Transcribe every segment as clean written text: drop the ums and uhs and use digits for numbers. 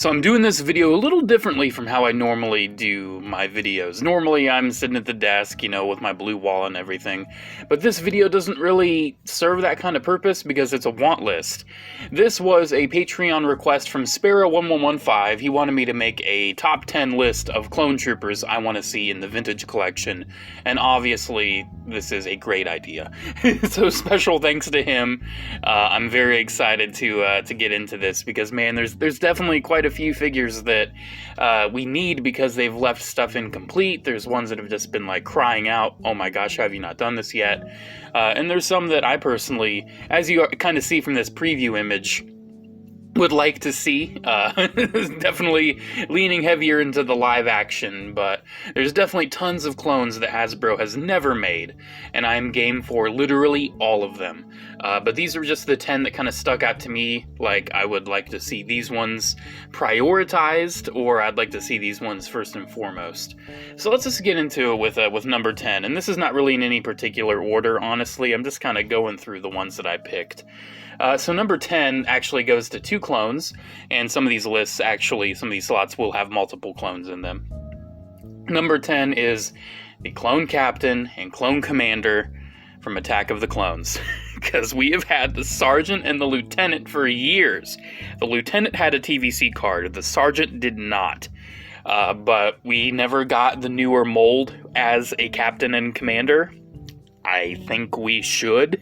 So I'm doing this video a little differently from how I normally do my videos. Normally I'm sitting at the desk, with my blue wall and everything, but this video doesn't really serve that kind of purpose because it's a want list. This was a Patreon request from Sparrow1115. He wanted me to make a top 10 list of clone troopers I want to see in the vintage collection, and obviously this is a great idea. So special thanks to him. I'm very excited to get into this because, man, there's definitely quite a few figures that we need because they've left stuff incomplete. There's ones that have just been like crying out, oh my gosh, have you not done this yet? And there's some that I personally, as you kind of see from this preview image, would like to see. Definitely leaning heavier into the live action, but there's definitely tons of clones that Hasbro has never made, and I'm game for literally all of them. But these are just the 10 that kind of stuck out to me. Like, I would like to see these ones prioritized, or I'd like to see these ones first and foremost. So let's just get into it with number 10, and this is not really in any particular order, honestly. I'm just kind of going through the ones that I picked. So number 10 actually goes to 2 clones, and some of these lists actually, some of these slots will have multiple clones in them. Number 10 is the Clone Captain and Clone Commander from Attack of the Clones. Because we have had the Sergeant and the Lieutenant for years. The Lieutenant had a TVC card, the Sergeant did not. But we never got the newer mold as a Captain and Commander. I think we should.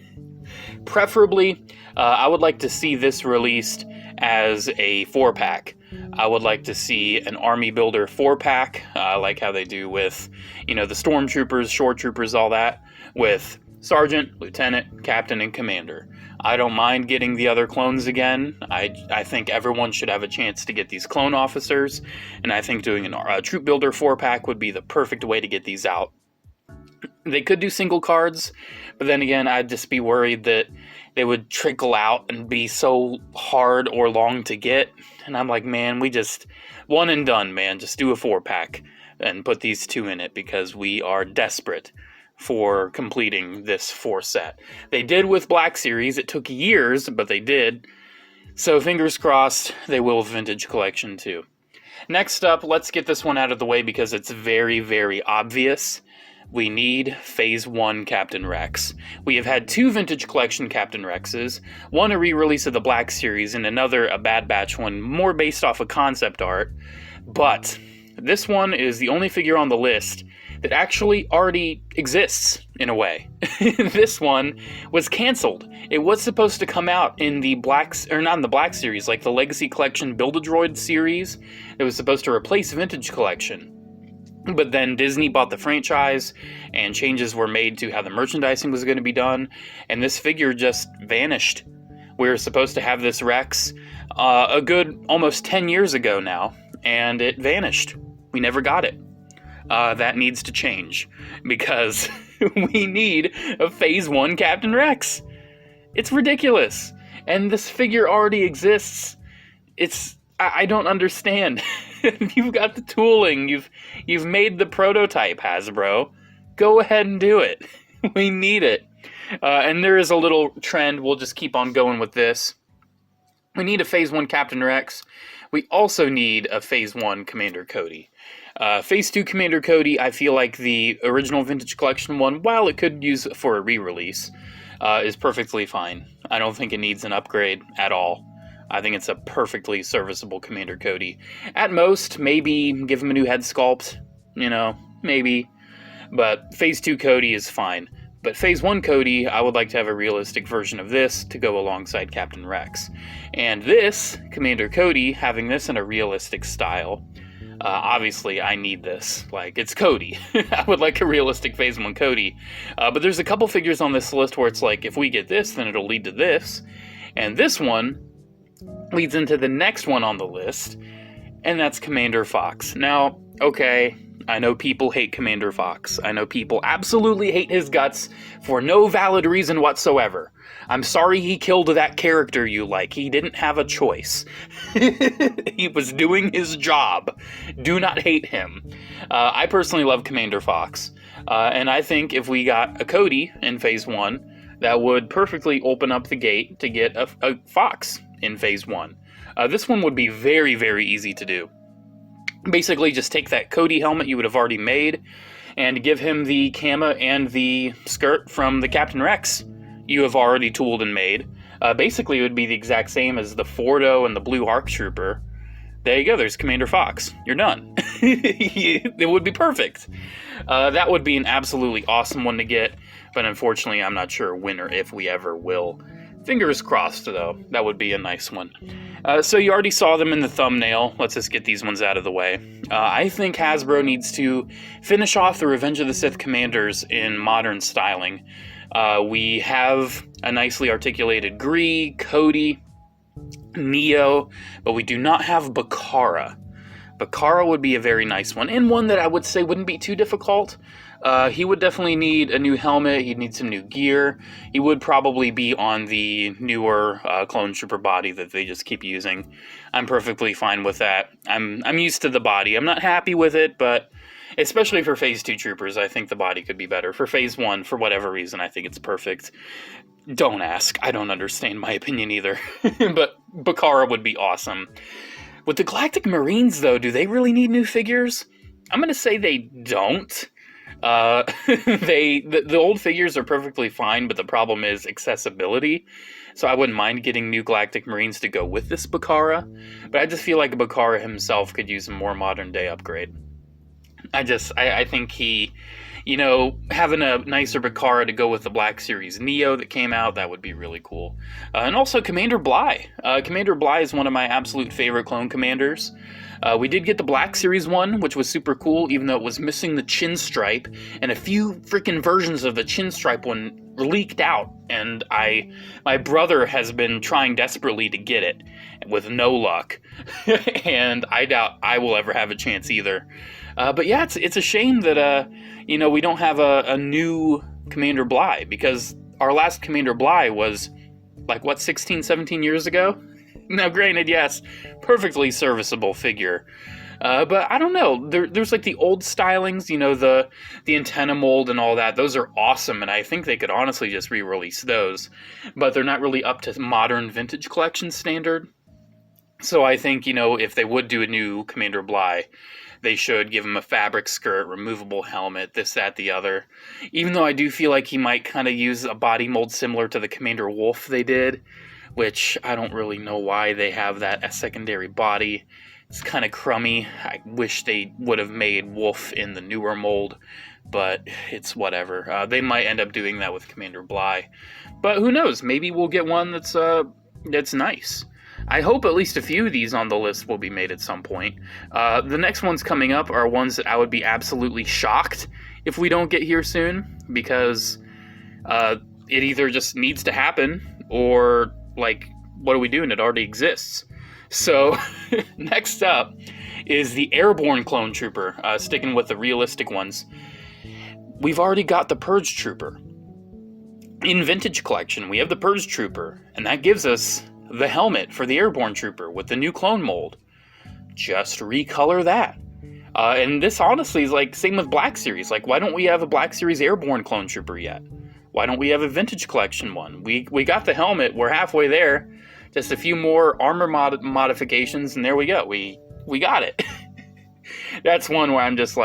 Preferably, I would like to see this released as a 4-pack. I would like to see an Army Builder 4-pack, like how they do with, the Stormtroopers, Shore Troopers, all that, with Sergeant, Lieutenant, Captain, and Commander. I don't mind getting the other clones again. I think everyone should have a chance to get these clone officers, and I think doing a Troop Builder 4-pack would be the perfect way to get these out. They could do single cards, but then again, I'd just be worried that they would trickle out and be so hard or long to get. And I'm like, man, we just, one and done, man. Just do a 4-pack and put these 2 in it because we are desperate for completing this 4 set. They did with Black Series. It took years, but they did. So fingers crossed they will with Vintage Collection too. Next up, let's get this one out of the way because it's very, very obvious. We need Phase 1 Captain Rex. We have had 2 Vintage Collection Captain Rexes, one a re-release of the Black Series, and another a Bad Batch one, more based off of concept art. But this one is the only figure on the list that actually already exists, in a way. This one was canceled. It was supposed to come out in the not in the Black Series, like the Legacy Collection Build-A Droid series. It was supposed to replace Vintage Collection. But then Disney bought the franchise, and changes were made to how the merchandising was going to be done, and this figure just vanished. We were supposed to have this Rex a good almost 10 years ago now, and it vanished. We never got it. That needs to change, because we need a Phase 1 Captain Rex. It's ridiculous, and this figure already exists. I don't understand. You've got the tooling. You've made the prototype, Hasbro. Go ahead and do it. We need it. And there is a little trend. We'll just keep on going with this. We need a Phase 1 Captain Rex. We also need a Phase 1 Commander Cody. Phase 2 Commander Cody, I feel like the original Vintage Collection one, while it could use for a re-release, is perfectly fine. I don't think it needs an upgrade at all. I think it's a perfectly serviceable Commander Cody. At most, maybe give him a new head sculpt, maybe. But Phase 2 Cody is fine. But Phase 1 Cody, I would like to have a realistic version of this to go alongside Captain Rex. And this, Commander Cody, having this in a realistic style, obviously I need this. Like, it's Cody. I would like a realistic Phase 1 Cody. But there's a couple figures on this list where it's like, if we get this, then it'll lead to this. And this one leads into the next one on the list, and that's Commander Fox. Now, okay, I know people hate Commander Fox. I know people absolutely hate his guts for no valid reason whatsoever. I'm sorry he killed that character you like. He didn't have a choice. He was doing his job. Do not hate him. I personally love Commander Fox, and I think if we got a Cody in Phase 1, that would perfectly open up the gate to get a Fox in Phase 1. This one would be very, very easy to do. Basically, just take that Cody helmet you would have already made and give him the camo and the skirt from the Captain Rex you have already tooled and made. Basically, it would be the exact same as the Fordo and the Blue Arc Trooper. There you go, there's Commander Fox. You're done. It would be perfect. That would be an absolutely awesome one to get, but unfortunately, I'm not sure when or if we ever will. Fingers crossed, though. That would be a nice one. So you already saw them in the thumbnail. Let's just get these ones out of the way. I think Hasbro needs to finish off the Revenge of the Sith Commanders in modern styling. We have a nicely articulated Gree, Cody, Neo, but we do not have Bakara. Bakara would be a very nice one, and one that I would say wouldn't be too difficult. He would definitely need a new helmet, he'd need some new gear. He would probably be on the newer Clone Trooper body that they just keep using. I'm perfectly fine with that. I'm used to the body. I'm not happy with it, but especially for Phase 2 Troopers, I think the body could be better. For Phase 1, for whatever reason, I think it's perfect. Don't ask. I don't understand my opinion either. But Bakara would be awesome. With the Galactic Marines, though, do they really need new figures? I'm going to say they don't. The old figures are perfectly fine, but the problem is accessibility. So I wouldn't mind getting new Galactic Marines to go with this Bakara. But I just feel like Bakara himself could use a more modern day upgrade. I think he, having a nicer Bakara to go with the Black Series Neo that came out, that would be really cool. And also Commander Bly. Commander Bly is one of my absolute favorite clone commanders. We did get the Black Series one, which was super cool, even though it was missing the chin stripe, and a few freaking versions of the chin stripe one leaked out, and my brother has been trying desperately to get it, with no luck, and I doubt I will ever have a chance either. But yeah, it's a shame that, we don't have a new Commander Bly, because our last Commander Bly was, 16, 17 years ago? Now, granted, yes, perfectly serviceable figure. But I don't know, there's the old stylings, the antenna mold and all that. Those are awesome, and I think they could honestly just re-release those. But they're not really up to modern vintage collection standard. So I think, if they would do a new Commander Bly, they should give him a fabric skirt, removable helmet, this, that, the other. Even though I do feel like he might kind of use a body mold similar to the Commander Wolf they did, which I don't really know why they have that as secondary body. It's kind of crummy. I wish they would have made Wolf in the newer mold, but it's whatever. They might end up doing that with Commander Bly. But who knows? Maybe we'll get one that's nice. I hope at least a few of these on the list will be made at some point. The next ones coming up are ones that I would be absolutely shocked if we don't get here soon, because it either just needs to happen, or, what are we doing? It already exists. So, next up is the Airborne Clone Trooper, sticking with the realistic ones. We've already got the Purge Trooper. In Vintage Collection, we have the Purge Trooper, and that gives us the helmet for the Airborne Trooper with the new clone mold. Just recolor that. And this honestly is same with Black Series. Why don't we have a Black Series Airborne Clone Trooper yet? Why don't we have a Vintage Collection one? We got the helmet, we're halfway there. Just a few more armor modifications, and there we go. We got it. That's one where I'm just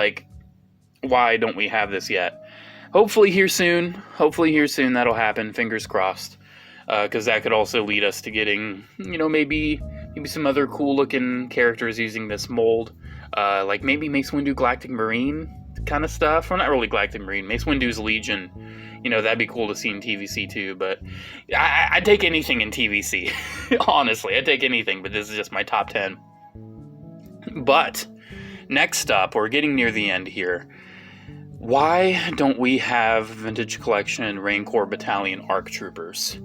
why don't we have this yet? Hopefully here soon. That'll happen. Fingers crossed. Because that could also lead us to getting, maybe some other cool-looking characters using this mold. Maybe Mace Windu Galactic Marine kind of stuff. Well, not really Galactic Marine. Mace Windu's Legion. That'd be cool to see in TVC too. But I'd take anything in TVC. Honestly, I'd take anything. But this is just my top 10. But next up, we're getting near the end here. Why don't we have Vintage Collection Rancor Battalion ARC Troopers?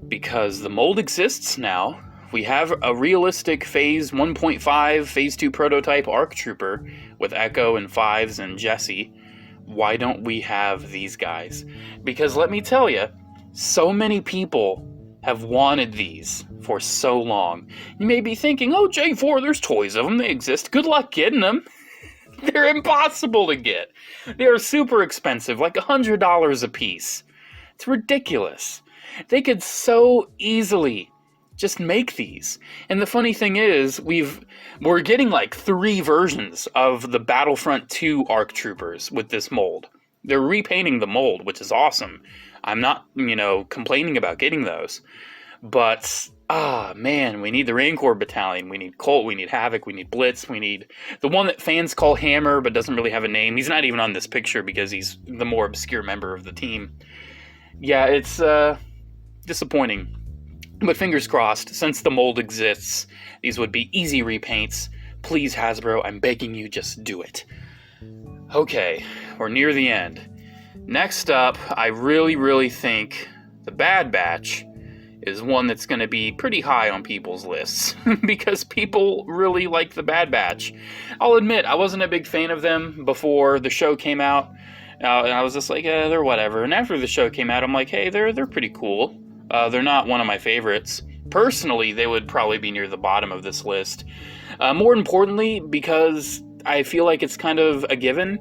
Because the mold exists now. We have a realistic Phase 1.5, Phase 2 prototype ARC Trooper with Echo and Fives and Jesse. Why don't we have these guys? Because let me tell you, so many people have wanted these for so long. You may be thinking, oh, J4, there's toys of them, they exist. Good luck getting them. They're impossible to get. They're super expensive, $100 a piece. It's ridiculous. They could so easily Just make these. And the funny thing is, we're getting like 3 versions of the Battlefront 2 ARC Troopers with this mold. They're repainting the mold, which is awesome. I'm not, complaining about getting those. But, man, we need the Rancor Battalion, we need Colt, we need Havoc, we need Blitz, we need the one that fans call Hammer but doesn't really have a name. He's not even on this picture because he's the more obscure member of the team. Yeah, it's disappointing. But fingers crossed, since the mold exists, these would be easy repaints. Please, Hasbro, I'm begging you, just do it. Okay, we're near the end. Next up, I really, really think the Bad Batch is one that's going to be pretty high on people's lists, because people really like the Bad Batch. I'll admit, I wasn't a big fan of them before the show came out, and I was just like, they're whatever. And after the show came out, I'm like, hey, they're pretty cool. They're not one of my favorites. Personally, they would probably be near the bottom of this list. More importantly, because I feel like it's kind of a given.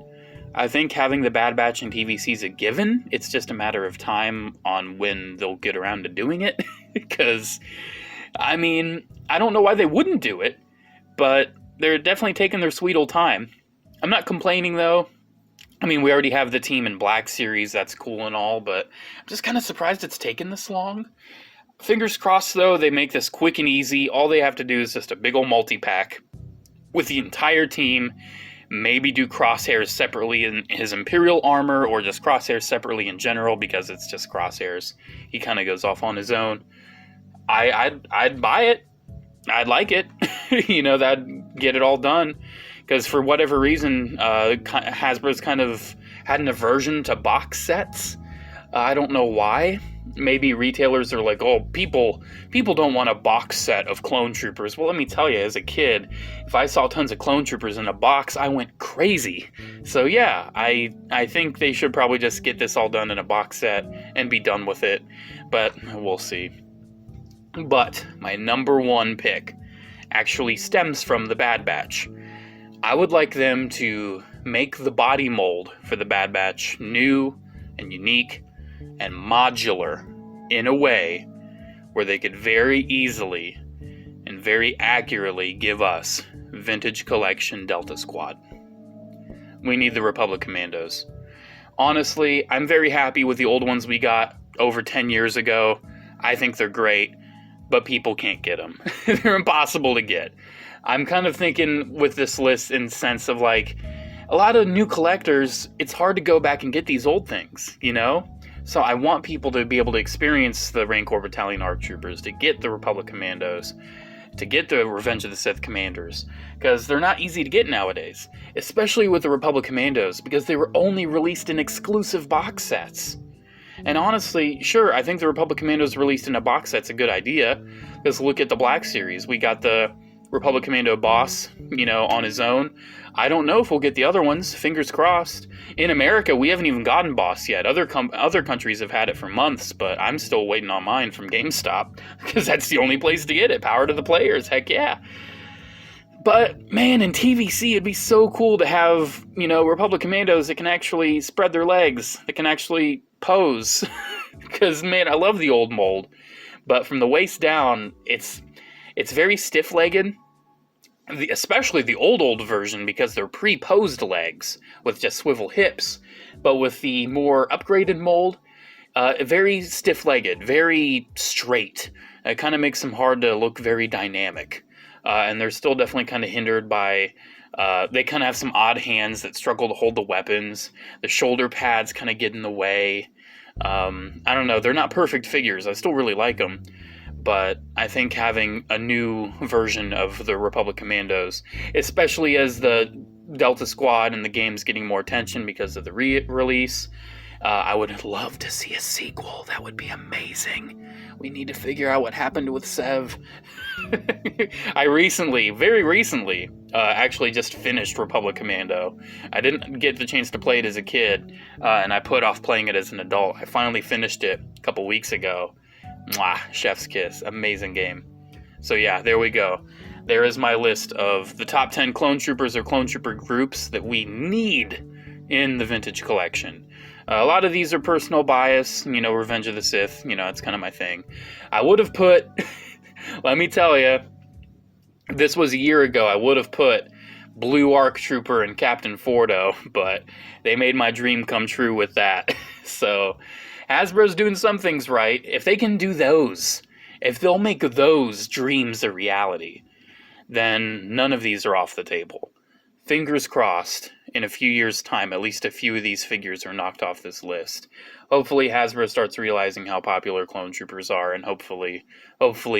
I think having the Bad Batch in PVC is a given. It's just a matter of time on when they'll get around to doing it. Because, I don't know why they wouldn't do it, but they're definitely taking their sweet old time. I'm not complaining, though. We already have the Team in Black series, that's cool and all, but I'm just kind of surprised it's taken this long. Fingers crossed, though, they make this quick and easy. All they have to do is just a big old multi-pack with the entire team. Maybe do Crosshairs separately in his Imperial armor, or just Crosshairs separately in general, because it's just Crosshairs. He kind of goes off on his own. I'd buy it. I'd like it. That'd get it all done. Because for whatever reason, Hasbro's kind of had an aversion to box sets. I don't know why. Maybe retailers are like, oh, people don't want a box set of clone troopers. Well, let me tell you, as a kid, if I saw tons of clone troopers in a box, I went crazy. So yeah, I think they should probably just get this all done in a box set and be done with it. But we'll see. But my number 1 pick actually stems from the Bad Batch. I would like them to make the body mold for the Bad Batch new and unique and modular in a way where they could very easily and very accurately give us Vintage Collection Delta Squad. We need the Republic Commandos. Honestly, I'm very happy with the old ones we got over 10 years ago. I think they're great, but people can't get them. They're impossible to get. I'm kind of thinking with this list in the sense of like, a lot of new collectors, it's hard to go back and get these old things, So I want people to be able to experience the Rancor Battalion ARC Troopers, to get the Republic Commandos, to get the Revenge of the Sith Commanders, because they're not easy to get nowadays, especially with the Republic Commandos, because they were only released in exclusive box sets. And honestly, sure, I think the Republic Commandos released in a box set's a good idea, because look at the Black Series. We got the Republic Commando boss, on his own. I don't know if we'll get the other ones, fingers crossed. In America, we haven't even gotten boss yet. Other countries have had it for months, but I'm still waiting on mine from GameStop, because that's the only place to get it. Power to the players, heck yeah. But, man, in TVC, it'd be so cool to have, Republic Commandos that can actually spread their legs, that can actually pose. Because, man, I love the old mold. But from the waist down, it's very stiff-legged, especially the old version, because they're pre-posed legs with just swivel hips. But with the more upgraded mold, very stiff-legged, very straight. It kind of makes them hard to look very dynamic. And they're still definitely kind of hindered by... they kind of have some odd hands that struggle to hold the weapons. The shoulder pads kind of get in the way. I don't know, they're not perfect figures. I still really like them. But I think having a new version of the Republic Commandos, especially as the Delta Squad and the game's getting more attention because of the re-release, I would love to see a sequel. That would be amazing. We need to figure out what happened with Sev. I very recently, actually just finished Republic Commando. I didn't get the chance to play it as a kid, and I put off playing it as an adult. I finally finished it a couple weeks ago. Mwah, chef's kiss. Amazing game. So yeah, there we go. There is my list of the top 10 clone troopers or clone trooper groups that we need in the Vintage Collection. A lot of these are personal bias, Revenge of the Sith, it's kind of my thing. I would have put Let me tell you, this was a year ago. I would have put Blue Arc Trooper and Captain Fordo, but they made my dream come true with that. So Hasbro's doing some things right. If they can do those, if they'll make those dreams a reality, then none of these are off the table. Fingers crossed, in a few years' time, at least a few of these figures are knocked off this list. Hopefully Hasbro starts realizing how popular clone troopers are, and hopefully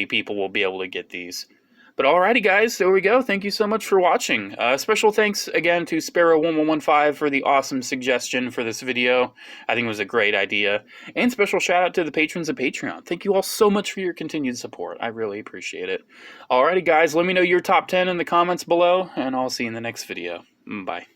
people will be able to get these. But alrighty guys, there we go. Thank you so much for watching. Special thanks again to Sparrow1115 for the awesome suggestion for this video. I think it was a great idea. And special shout out to the patrons of Patreon. Thank you all so much for your continued support. I really appreciate it. Alrighty guys, let me know your top 10 in the comments below, and I'll see you in the next video. Bye.